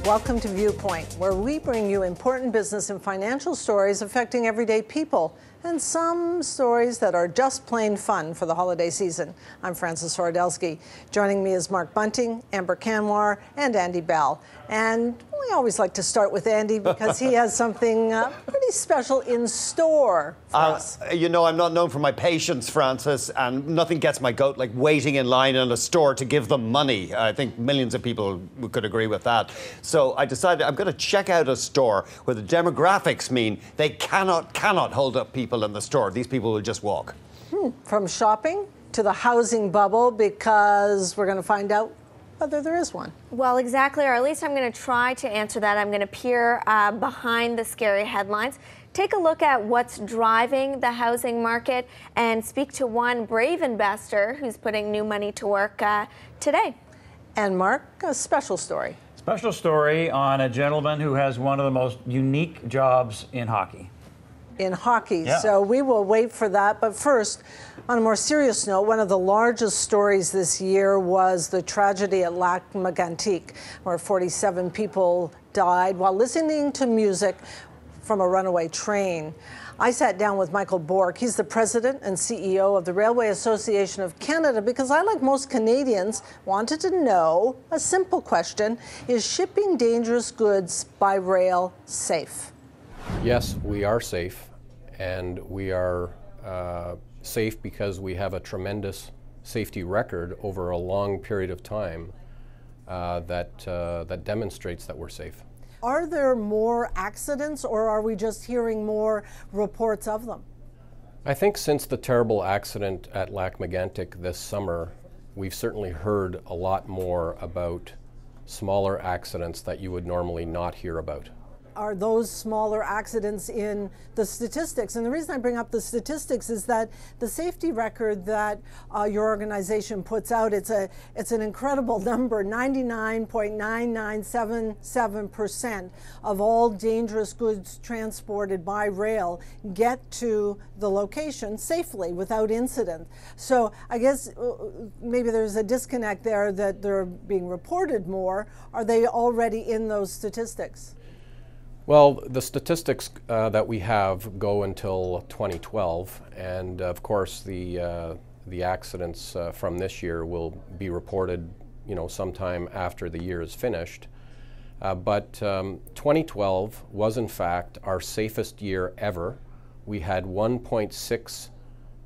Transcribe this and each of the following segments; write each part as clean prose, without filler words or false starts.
Welcome to ViewPoint, where we bring you important business and financial stories affecting everyday people, and some stories that are just plain fun for the holiday season. I'm Frances Horodelski. Joining me is Mark Bunting, Amber Kanwar, and Andy Bell. And we always like to start with Andy because he has something pretty special in store for us. You know, I'm not known for my patience, Frances, and nothing gets my goat like waiting in line in a store to give them money. I think millions of people could agree with that. So I decided I'm going to check out a store where the demographics mean they cannot hold up people in the store. These people will just walk. From shopping to the housing bubble, because we're going to find out whether there is one. Well, exactly, or at least I'm going to try to answer that. I'm going to peer behind the scary headlines, take a look at what's driving the housing market, and speak to one brave investor who's putting new money to work today. And Mark, a special story. Special story on a gentleman who has one of the most unique jobs in hockey. In hockey, Yeah. So we will wait for that. But first, on a more serious note, one of the largest stories this year was the tragedy at Lac-Mégantic, where 47 people died while listening to music from a runaway train. I sat down with Michael Bancroft. He's the president and CEO of the Railway Association of Canada because I, like most Canadians, wanted to know a simple question: is shipping dangerous goods by rail safe? Yes, we are safe, and we are safe because we have a tremendous safety record over a long period of time that demonstrates that we're safe. Are there more accidents, or are we just hearing more reports of them? I think since the terrible accident at Lac-Mégantic this summer, we've certainly heard a lot more about smaller accidents that you would normally not hear about. Are those smaller accidents in the statistics? And the reason I bring up the statistics is that the safety record that your organization puts out, it's an incredible number. 99.9977% of all dangerous goods transported by rail get to the location safely without incident. So I guess maybe there's a disconnect there, that they're being reported more. Are they already in those statistics? Well, the statistics that we have go until 2012, and of course the accidents from this year will be reported, you know, sometime after the year is finished. But 2012 was in fact our safest year ever. We had 1.6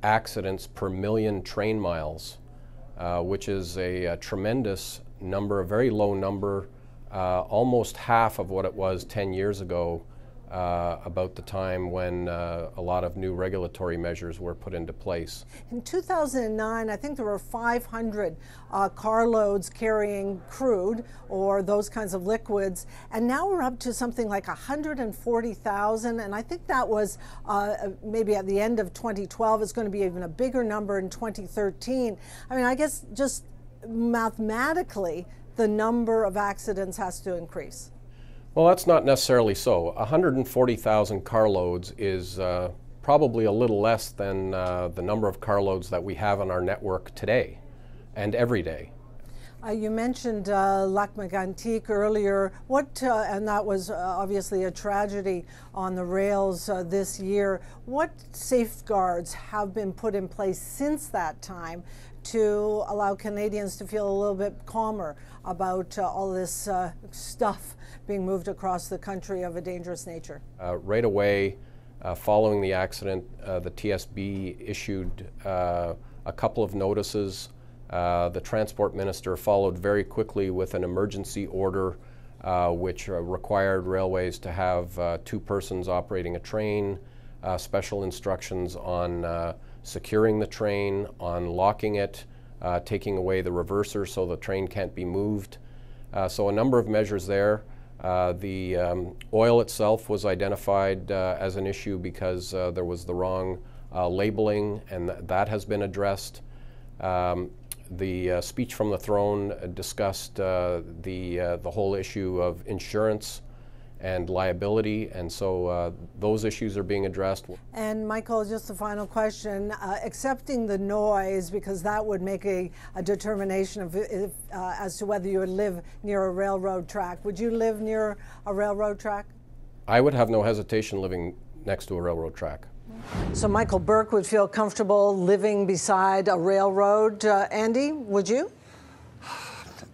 accidents per million train miles, which is a tremendous number, a very low number. Almost half of what it was 10 years ago, about the time when a lot of new regulatory measures were put into place. In 2009, I think there were 500 carloads carrying crude or those kinds of liquids, and now we're up to something like 140,000, and I think that was maybe at the end of 2012. It's going to be even a bigger number in 2013. I mean, I guess just mathematically, the number of accidents has to increase. Well, that's not necessarily so. 140,000 carloads is probably a little less than the number of carloads that we have on our network today and every day. You mentioned Lac-Mégantic earlier. And that was obviously a tragedy on the rails this year. What safeguards have been put in place since that time to allow Canadians to feel a little bit calmer about all this stuff being moved across the country of a dangerous nature? Right away, following the accident, the TSB issued a couple of notices. The Transport Minister followed very quickly with an emergency order which required railways to have 2 persons operating a train, special instructions on securing the train, on locking it, taking away the reverser so the train can't be moved. So a number of measures there. The oil itself was identified as an issue because there was the wrong labeling, and that has been addressed. The speech from the throne discussed the whole issue of insurance and liability, and so those issues are being addressed. And Michael, just a final question. Accepting the noise, because that would make a determination of as to whether you would live near a railroad track. Would you live near a railroad track? I would have no hesitation living next to a railroad track. So Michael Burke would feel comfortable living beside a railroad. Andy, would you?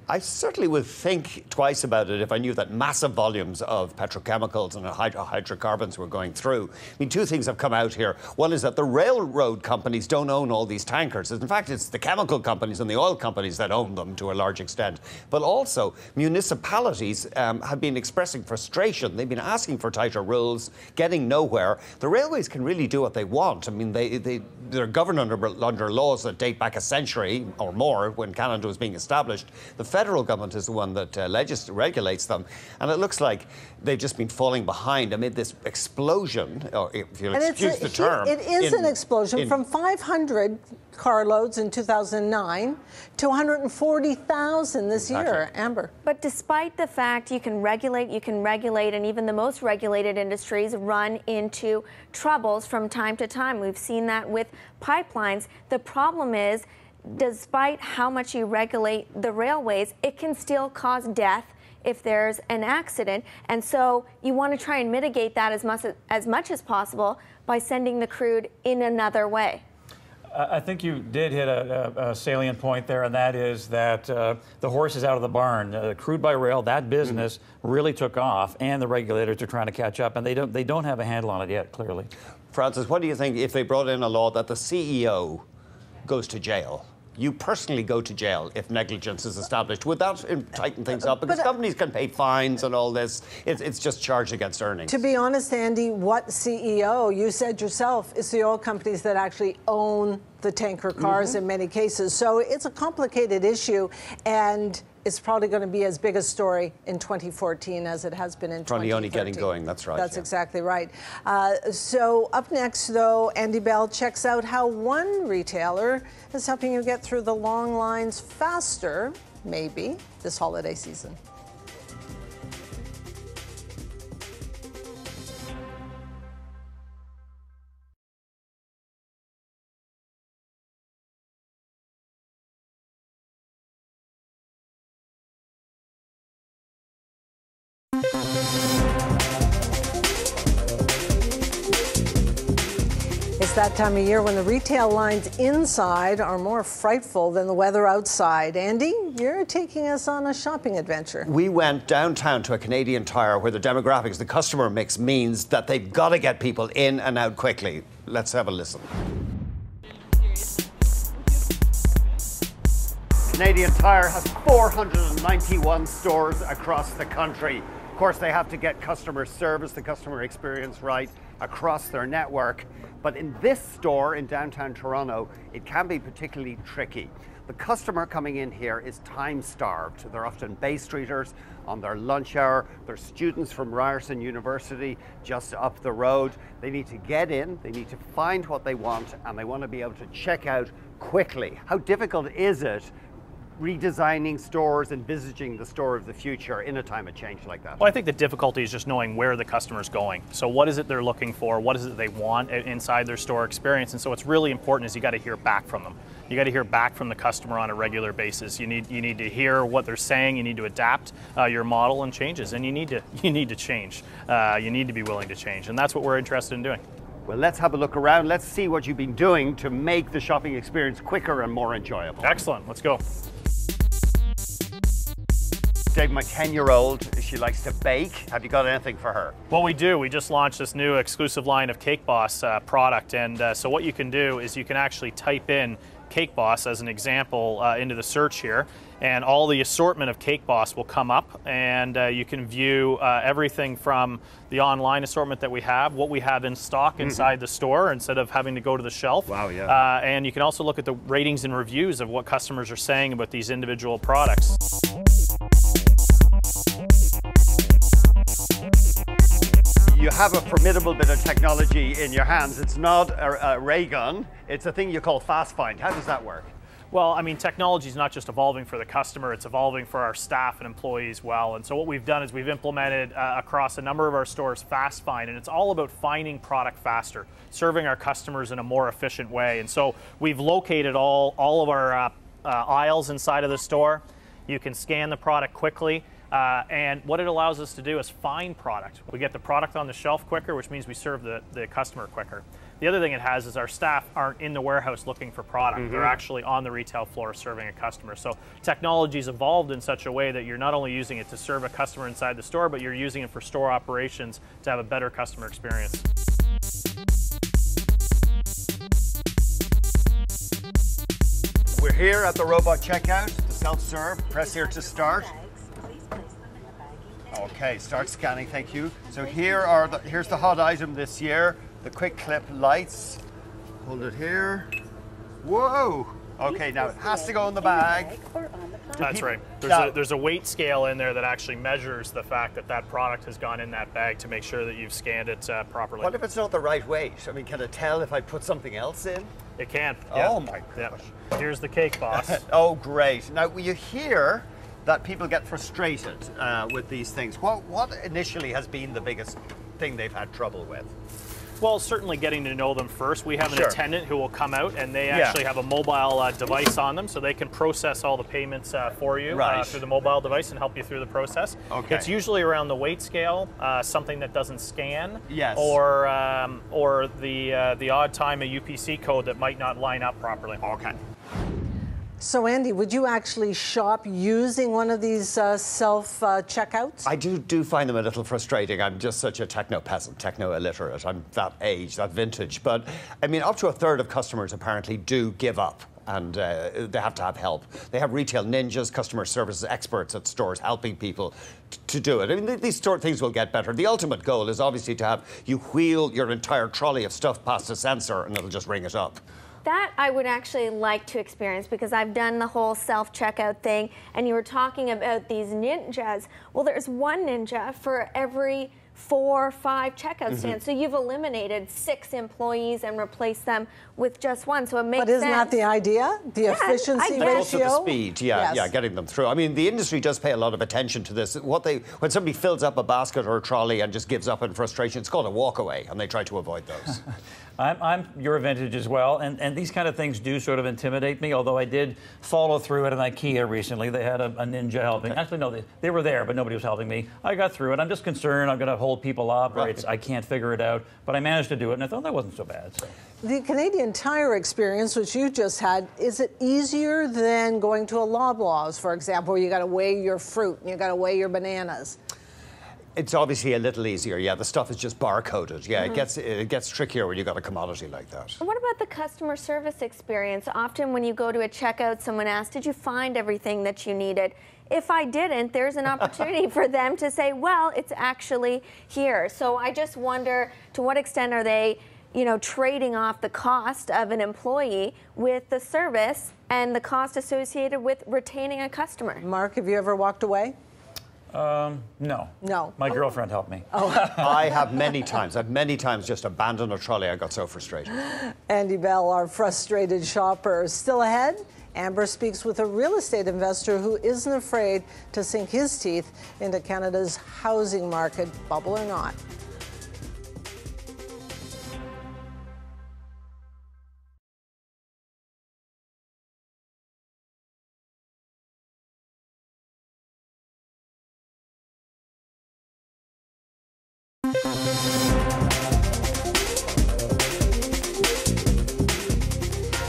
I certainly would think twice about it if I knew that massive volumes of petrochemicals and hydrocarbons were going through. I mean, two things have come out here. One is that the railroad companies don't own all these tankers. In fact, it's the chemical companies and the oil companies that own them to a large extent. But also, municipalities have been expressing frustration. They've been asking for tighter rules, getting nowhere. The railways can really do what they want. I mean, they're governed under laws that date back a century or more when Canada was being established. The federal government is the one that regulates them, and it looks like they've just been falling behind amid this explosion, or if you'll excuse the term. It is an explosion from 500 carloads in 2009 to 140,000 this year, Amber. But despite the fact you can regulate, and even the most regulated industries run into troubles from time to time. We've seen that with pipelines. The problem is, despite how much you regulate the railways, it can still cause death if there's an accident. And so you want to try and mitigate that as much as possible by sending the crude in another way. I think you did hit a salient point there, and that is that the horse is out of the barn. Crude by rail, that business really took off, and the regulators are trying to catch up, and they don't have a handle on it yet, clearly. Francis, what do you think if they brought in a law that the CEO goes to jail? You personally go to jail if negligence is established. Would that tighten things up? Because companies can pay fines and all this. It's just charged against earnings. To be honest, Andy, what CEO? You said yourself, it's the oil companies that actually own the tanker cars in many cases. So it's a complicated issue, and it's probably going to be as big a story in 2014 as it has been in 2013. Probably only getting going, that's right. That's exactly right. So up next, though, Andy Bell checks out how one retailer is helping you get through the long lines faster, maybe, this holiday season. It's that time of year when the retail lines inside are more frightful than the weather outside. Andy, you're taking us on a shopping adventure. We went downtown to a Canadian Tire where the demographics, the customer mix means that they've got to get people in and out quickly. Let's have a listen. Canadian Tire has 491 stores across the country. Of course, they have to get customer service, the customer experience right across their network. But in this store in downtown Toronto, it can be particularly tricky. The customer coming in here is time-starved. They're often Bay Streeters on their lunch hour. They're students from Ryerson University just up the road. They need to get in, they need to find what they want, and they want to be able to check out quickly. How difficult is it redesigning stores, envisaging the store of the future in a time of change like that? Well, I think the difficulty is just knowing where the customer's going. So what is it they're looking for? What is it they want inside their store experience? And so what's really important is you got to hear back from them. You got to hear back from the customer on a regular basis. You need to hear what they're saying. You need to adapt your model and changes, and you need to change. You need to be willing to change, and that's what we're interested in doing. Well, let's have a look around. Let's see what you've been doing to make the shopping experience quicker and more enjoyable. Excellent. Let's go. Dave, my 10-year-old, she likes to bake. Have you got anything for her? Well, we do. We just launched this new exclusive line of Cake Boss product. And so what you can do is you can actually type in Cake Boss as an example into the search here. And all the assortment of Cake Boss will come up. And you can view everything from the online assortment that we have, what we have in stock inside the store instead of having to go to the shelf. Wow, yeah. And you can also look at the ratings and reviews of what customers are saying about these individual products. You have a formidable bit of technology in your hands. It's not a ray gun, it's a thing you call Fast Find. How does that work? Well, I mean, technology is not just evolving for the customer, it's evolving for our staff and employees well. And so what we've done is we've implemented across a number of our stores Fast Find, and it's all about finding product faster, serving our customers in a more efficient way. And so we've located all of our aisles inside of the store. You can scan the product quickly. And what it allows us to do is find product. We get the product on the shelf quicker, which means we serve the customer quicker. The other thing it has is our staff aren't in the warehouse looking for product. They're actually on the retail floor serving a customer. So technology's evolved in such a way that you're not only using it to serve a customer inside the store, but you're using it for store operations to have a better customer experience. We're here at the robot checkout, the self-serve. Press here to start. Okay, start scanning, thank you. So here's the hot item this year, the quick clip lights. Hold it here. Whoa! Okay, now it has to go in the bag. That's right. There's a weight scale in there that actually measures the fact that that product has gone in that bag to make sure that you've scanned it properly. What if it's not the right weight? I mean, can it tell if I put something else in? It can. Yeah. Oh my gosh. Yeah. Here's the cake boss. Oh, great. Now, you hear that people get frustrated with these things. What initially has been the biggest thing they've had trouble with? Well, certainly getting to know them first. We have an attendant who will come out, and they actually have a mobile device on them, so they can process all the payments for you through the mobile device and help you through the process. Okay. It's usually around the weight scale, something that doesn't scan, yes, or the odd time a UPC code that might not line up properly. Okay. So Andy, would you actually shop using one of these self-checkouts? I do find them a little frustrating. I'm just such a techno peasant, techno illiterate. I'm that age, that vintage. But I mean, up to a third of customers apparently do give up, and they have to have help. They have retail ninjas, customer services experts at stores helping people to do it. I mean, these sort of things will get better. The ultimate goal is obviously to have you wheel your entire trolley of stuff past a sensor and it'll just ring it up. That I would actually like to experience because I've done the whole self-checkout thing, and you were talking about these ninjas. Well, there's one ninja for every 4 or 5 checkout stands. So you've eliminated 6 employees and replaced them with just one. So it makes sense. But isn't that the idea? The efficiency ratio? Also the speed, yeah, getting them through. I mean, the industry does pay a lot of attention to this. When somebody fills up a basket or a trolley and just gives up in frustration, it's called a walkaway, and they try to avoid those. I'm your vintage as well, and these kind of things do sort of intimidate me, although I did follow through at an IKEA recently. They had a ninja helping. Actually, no, they were there, but nobody was helping me. I got through it. I'm just concerned I'm going to hold people up, or I can't figure it out, but I managed to do it, and I thought that wasn't so bad. So. The Canadian Tire experience, which you just had, is it easier than going to a Loblaws, for example, where you got to weigh your fruit and you got to weigh your bananas? It's obviously a little easier, yeah. The stuff is just barcoded. Yeah, it gets trickier when you got a commodity like that. What about the customer service experience? Often when you go to a checkout, someone asks, did you find everything that you needed? If I didn't, there's an opportunity for them to say, well, it's actually here. So I just wonder, to what extent are they, trading off the cost of an employee with the service and the cost associated with retaining a customer? Mark, have you ever walked away? No. No. My girlfriend helped me. Oh. I have many times. I've many times just abandoned a trolley. I got so frustrated. Andy Bell, our frustrated shopper. Still ahead, Amber speaks with a real estate investor who isn't afraid to sink his teeth into Canada's housing market, bubble or not.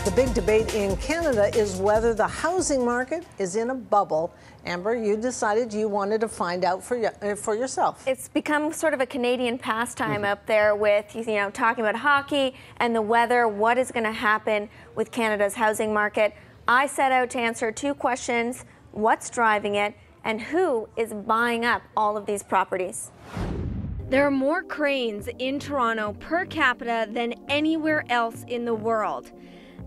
The big debate in Canada is whether the housing market is in a bubble. Amber, you decided you wanted to find out for yourself. It's become sort of a Canadian pastime up there with, talking about hockey and the weather, what is going to happen with Canada's housing market. I set out to answer 2 questions: what's driving it, and who is buying up all of these properties? There are more cranes in Toronto per capita than anywhere else in the world.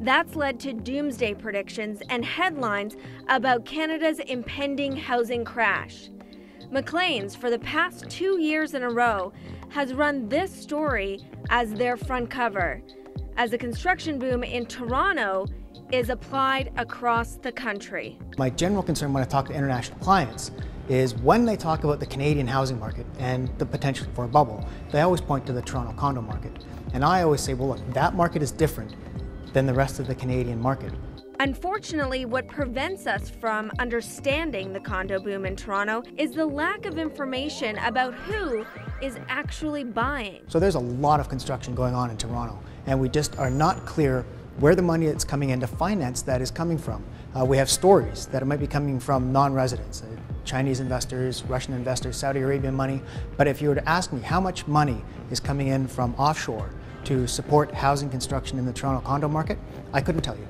That's led to doomsday predictions and headlines about Canada's impending housing crash. Maclean's, for the past 2 years in a row, has run this story as their front cover, as the construction boom in Toronto is applied across the country. My general concern when I talk to international clients is when they talk about the Canadian housing market and the potential for a bubble, they always point to the Toronto condo market. And I always say, well, look, that market is different than the rest of the Canadian market. Unfortunately, what prevents us from understanding the condo boom in Toronto is the lack of information about who is actually buying. So there's a lot of construction going on in Toronto, and we just are not clear where the money that's coming in to finance that is coming from. We have stories that it might be coming from non-residents, Chinese investors, Russian investors, Saudi Arabian money. But if you were to ask me how much money is coming in from offshore to support housing construction in the Toronto condo market, I couldn't tell you.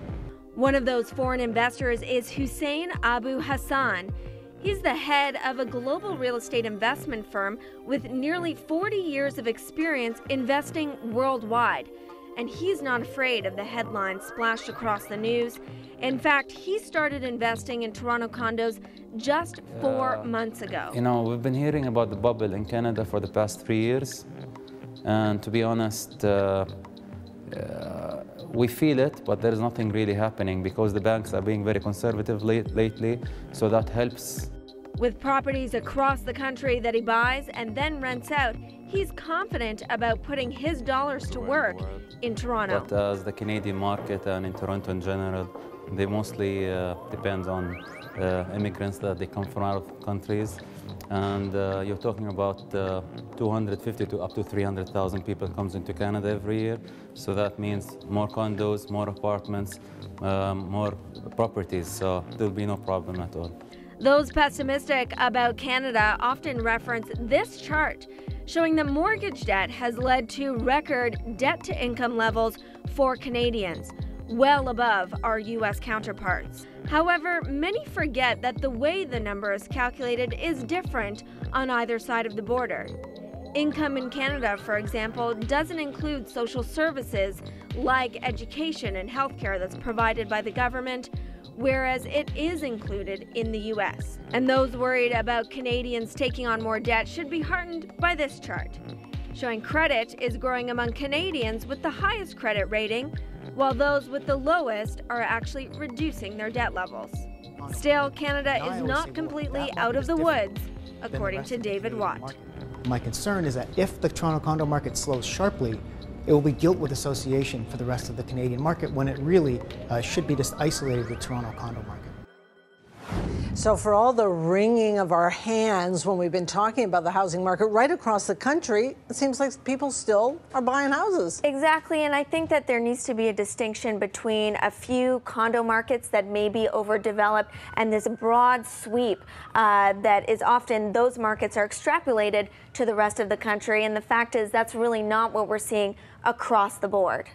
One of those foreign investors is Hussein Abu Hassan. He's the head of a global real estate investment firm with nearly 40 years of experience investing worldwide. And he's not afraid of the headlines splashed across the news. In fact, he started investing in Toronto condos just 4 months ago. You know, we've been hearing about the bubble in Canada for the past 3 years. And to be honest, we feel it, but there is nothing really happening because the banks are being very conservative lately, so that helps. With properties across the country that he buys and then rents out, he's confident about putting his dollars to work in Toronto. But as the Canadian market and in Toronto in general, they mostly depend on immigrants that they come from out of countries. And you're talking about 250 to up to 300,000 people comes into Canada every year. So that means more condos, more apartments, more properties. So there'll be no problem at all. Those pessimistic about Canada often reference this chart, showing that mortgage debt has led to record debt-to-income levels for Canadians, well above our U.S. counterparts. However, many forget that the way the number is calculated is different on either side of the border. Income in Canada, for example, doesn't include social services like education and healthcare that's provided by the government, whereas it is included in the U.S. And those worried about Canadians taking on more debt should be heartened by this chart, showing credit is growing among Canadians with the highest credit rating, while those with the lowest are actually reducing their debt levels. Still, Canada is not completely out of the woods, according to David Watt. My concern is that if the Toronto condo market slows sharply, it will be guilt with association for the rest of the Canadian market when it really should be just isolated to the Toronto condo market. So for all the wringing of our hands when we've been talking about the housing market right across the country, it seems like people still are buying houses. Exactly, and I think that there needs to be a distinction between a few condo markets that may be overdeveloped and this broad sweep that is often, those markets are extrapolated to the rest of the country, and the fact is that's really not what we're seeing across the board.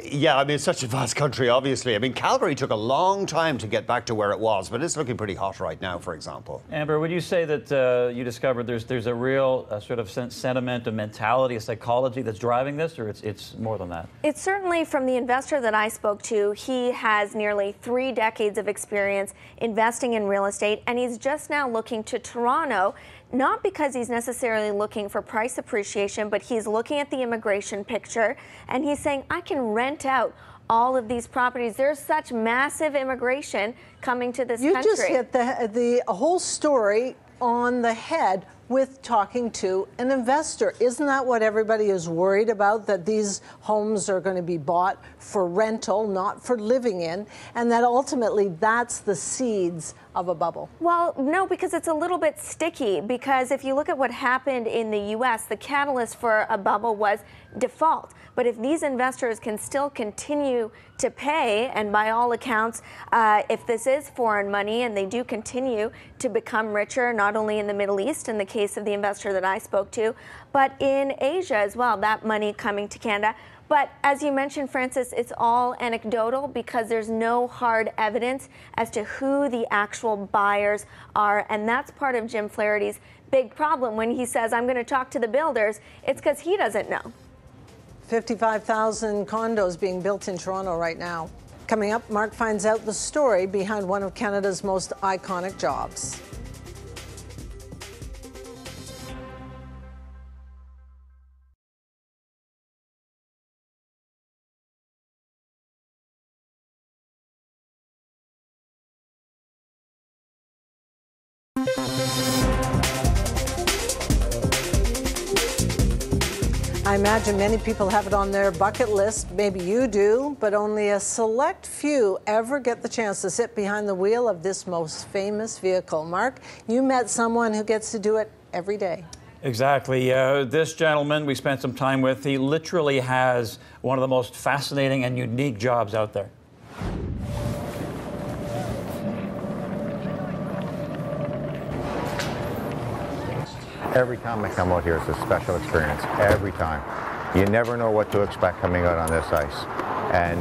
Yeah, I mean, it's such a vast country, obviously. I mean, Calgary took a long time to get back to where it was, but it's looking pretty hot right now, for example. Amber, would you say that you discovered there's a real sort of sentiment, a mentality, a psychology that's driving this, or it's more than that? It's certainly from the investor that I spoke to. He has nearly 3 decades of experience investing in real estate, and he's just now looking to Toronto, not because he's necessarily looking for price appreciation, but he's looking at the immigration picture, and he's saying, I can rent out all of these properties. There's such massive immigration coming to this country. You just hit the whole story on the head with talking to an investor. Isn't that what everybody is worried about, that these homes are going to be bought for rental, not for living in, and that ultimately that's the seeds of a bubble? Well, no, because it's a little bit sticky, because if you look at what happened in the U.S., the catalyst for a bubble was default. But if these investors can still continue to pay, and by all accounts, if this is foreign money and they do continue to become richer, not only in the Middle East in the case of the investor that I spoke to, but in Asia as well, that money coming to Canada. But as you mentioned, Francis, it's all anecdotal because there's no hard evidence as to who the actual buyers are. And that's part of Jim Flaherty's big problem when he says, I'm going to talk to the builders. It's because he doesn't know. 55,000 condos being built in Toronto right now. Coming up, Mark finds out the story behind one of Canada's most iconic jobs. I imagine many people have it on their bucket list. Maybe you do, but only a select few ever get the chance to sit behind the wheel of this most famous vehicle. Mark, you met someone who gets to do it every day. Exactly. This gentleman we spent some time with, he literally has one of the most fascinating and unique jobs out there. Every time I come out here, it's a special experience. Every time. You never know what to expect coming out on this ice. And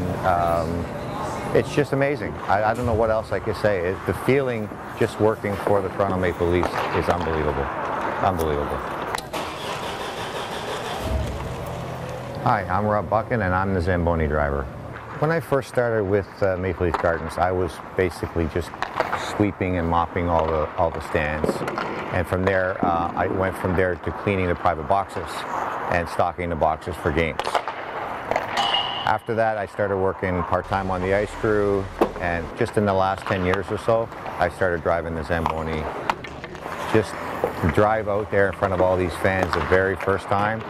it's just amazing. I don't know what else I could say. The feeling just working for the Toronto Maple Leafs is unbelievable. Unbelievable. Hi, I'm Rob Bunting and I'm the Zamboni Driver. When I first started with Maple Leaf Gardens, I was basically just sweeping and mopping all the stands. And from there, I went from there to cleaning the private boxes and stocking the boxes for games. After that, I started working part-time on the ice crew, and just in the last 10 years or so, I started driving the Zamboni. Just to drive out there in front of all these fans the very first time,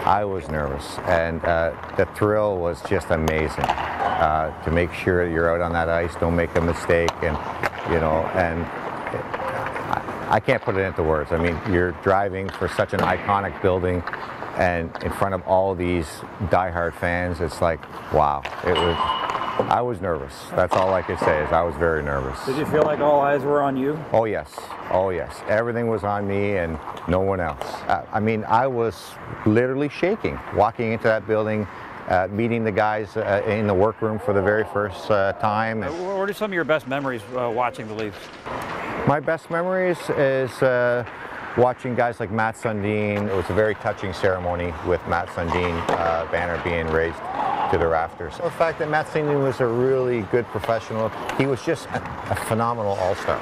I was nervous, and the thrill was just amazing. To make sure you're out on that ice, don't make a mistake, and you know, and I can't put it into words. I mean, you're driving for such an iconic building, and in front of all these diehard fans, it's like, wow. I was nervous. That's all I could say is I was very nervous. Did you feel like all eyes were on you? Oh yes, oh yes. Everything was on me and no one else. I mean, I was literally shaking walking into that building, meeting the guys in the workroom for the very first time. What are some of your best memories watching the Leafs? My best memories is watching guys like Matt Sundin. It was a very touching ceremony with Matt Sundin banner being raised to the rafters. The fact that Matt Sundin was a really good professional, he was just a phenomenal all-star.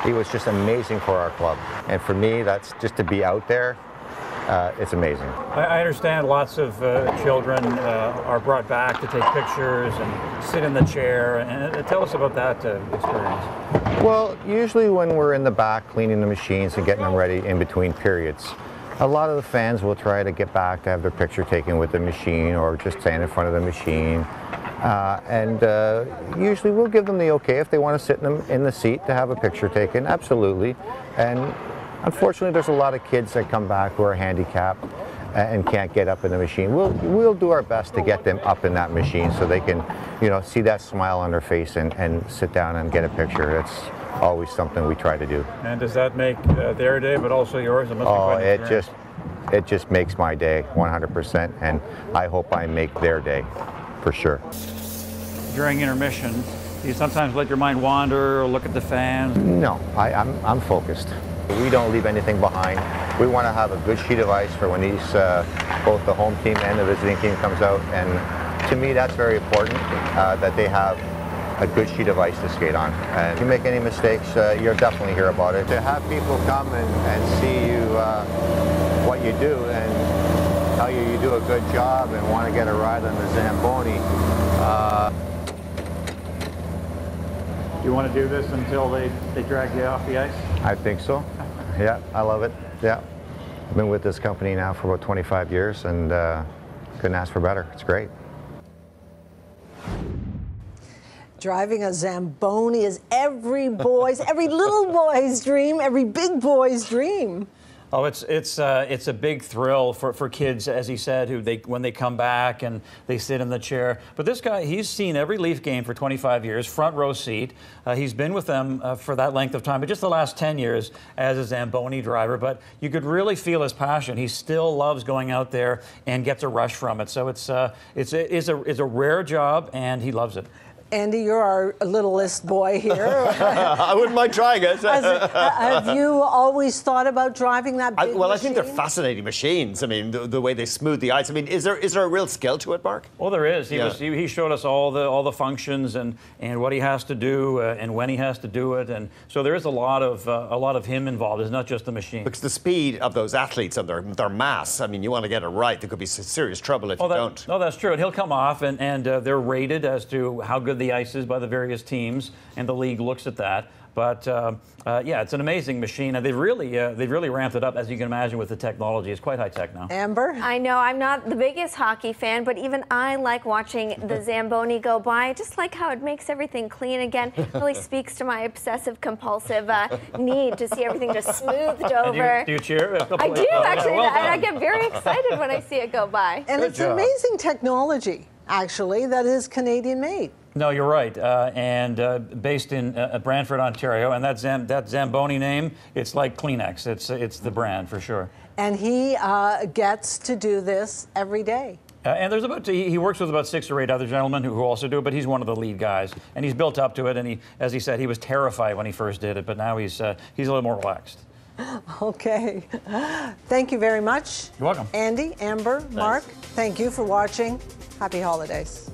He was just amazing for our club. And for me, that's just to be out there, it's amazing. I understand lots of children are brought back to take pictures and sit in the chair. And tell us about that experience. Well, usually when we're in the back cleaning the machines and getting them ready in between periods, a lot of the fans will try to get back to have their picture taken with the machine or just stand in front of the machine. Usually we'll give them the okay if they want to sit in the seat to have a picture taken, absolutely. And unfortunately, there's a lot of kids that come back who are handicapped and can't get up in the machine. We'll do our best to get them up in that machine so they can, you know, see that smile on their face and sit down and get a picture. It's always something we try to do. And does that make their day, but also yours? It must be quite an experience. It just makes my day 100%, and I hope I make their day for sure. During intermission, do you sometimes let your mind wander or look at the fans? No, I'm focused. We don't leave anything behind. We want to have a good sheet of ice for when these, both the home team and the visiting team comes out. And to me, that's very important, that they have a good sheet of ice to skate on. And if you make any mistakes, you'll definitely hear about it. To have people come and see you, what you do, and tell you do a good job and want to get a ride on the Zamboni. Do you want to do this until they drag you off the ice? I think so. Yeah, I love it. Yeah. I've been with this company now for about 25 years and couldn't ask for better. It's great. Driving a Zamboni is every little boy's dream, every big boy's dream. Oh, it's a big thrill for kids, as he said, when they come back and they sit in the chair. But this guy, he's seen every Leaf game for 25 years, front row seat. He's been with them for that length of time, but just the last 10 years as a Zamboni driver. But you could really feel his passion. He still loves going out there and gets a rush from it. So it's a rare job, and he loves it. Andy, you're our littlest boy here. I wouldn't mind trying it. Have you always thought about driving that big Well, machine? I think they're fascinating machines. I mean, the way they smooth the ice. I mean, is there a real skill to it, Mark? Well, there is. He showed us all the functions and what he has to do and when he has to do it, and so there is a lot of him involved. It's not just the machine. Because the speed of those athletes and their mass. I mean, you want to get it right. There could be serious trouble if you don't. No, that's true. And he'll come off, and they're rated as to how good the ices by the various teams, and the league looks at that. But yeah, it's an amazing machine, and they've really ramped it up, as you can imagine, with the technology. It's quite high tech now. Amber? I know I'm not the biggest hockey fan, but even I like watching the Zamboni go by. I just like how it makes everything clean again. It really speaks to my obsessive compulsive need to see everything just smoothed over. Do you cheer? I do, actually, well and I get very excited when I see it go by. And it's amazing technology, actually, that is Canadian-made. No, you're right, and based in Brantford, Ontario, and that Zamboni name, it's like Kleenex. It's the brand for sure. And he gets to do this every day. And there's he works with about 6 or 8 other gentlemen who also do it, but he's one of the lead guys, and he's built up to it. And as he said, he was terrified when he first did it, but now he's a little more relaxed. Okay. Thank you very much. You're welcome. Andy, Amber, Mark, thank you for watching. Happy holidays.